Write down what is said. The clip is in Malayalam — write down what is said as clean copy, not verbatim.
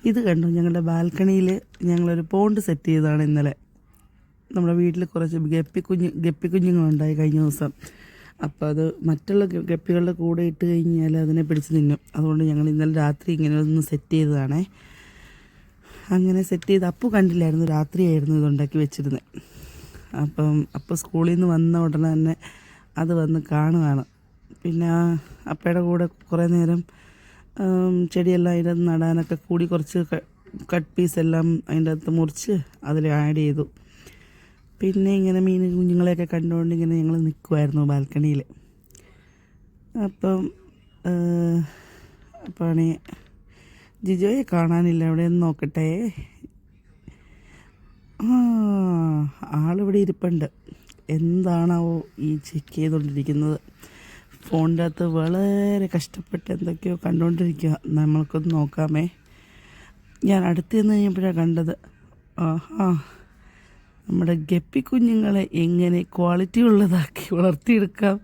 ഇത് കണ്ടു, ഞങ്ങളുടെ ബാൽക്കണിയിൽ ഞങ്ങളൊരു പോണ്ട് സെറ്റ് ചെയ്തതാണ് ഇന്നലെ. നമ്മുടെ വീട്ടിൽ കുറച്ച് ഗപ്പിക്കുഞ്ഞുങ്ങളുണ്ടായി കഴിഞ്ഞ ദിവസം. അപ്പോൾ അത് മറ്റുള്ള ഗപ്പികളുടെ കൂടെ ഇട്ട് കഴിഞ്ഞാൽ അതിനെ പിടിച്ച് തിന്നും. അതുകൊണ്ട് ഞങ്ങൾ ഇന്നലെ രാത്രി ഇങ്ങനെ ഒന്ന് സെറ്റ് ചെയ്തതാണേ. അങ്ങനെ സെറ്റ് ചെയ്ത് അപ്പു കണ്ടില്ലായിരുന്നു, രാത്രിയായിരുന്നു ഇതുണ്ടാക്കി വെച്ചിരുന്നത്. അപ്പം സ്കൂളിൽ നിന്ന് വന്ന ഉടനെ തന്നെ അത് വന്ന് കാണുകയാണ്. പിന്നെ അപ്പയുടെ കൂടെ കുറേ നേരം ചെടിയെല്ലാം അതിൻ്റെ അകത്ത് നടാനൊക്കെ കൂടി കുറച്ച് കട്ട് പീസെല്ലാം അതിൻ്റെ അകത്ത് മുറിച്ച് അതിൽ ആഡ് ചെയ്തു. പിന്നെ ഇങ്ങനെ മീൻ കുഞ്ഞുങ്ങളെയൊക്കെ കണ്ടുകൊണ്ട് ഇങ്ങനെ ഞങ്ങൾ നിൽക്കുമായിരുന്നു ബാൽക്കണിയിൽ. അപ്പാണ് ജിജോയെ കാണാനില്ല, എവിടെയൊന്ന് നോക്കട്ടെ. ആളിവിടെ ഇരിപ്പുണ്ട്. എന്താണാവോ ഈ ചെക്ക് ചെയ്തുകൊണ്ടിരിക്കുന്നത്. ഫോണിൻ്റെ അകത്ത് വളരെ കഷ്ടപ്പെട്ട് എന്തൊക്കെയോ കണ്ടുകൊണ്ടിരിക്കുക. നമ്മൾക്കൊന്ന് നോക്കാമേ. ഞാൻ അടുത്ത് നിന്ന് കഴിഞ്ഞപ്പോഴാണ് കണ്ടത്. നമ്മുടെ ഗപ്പി കുഞ്ഞുങ്ങളെ എങ്ങനെ ക്വാളിറ്റി ഉള്ളതാക്കി വളർത്തിയെടുക്കാം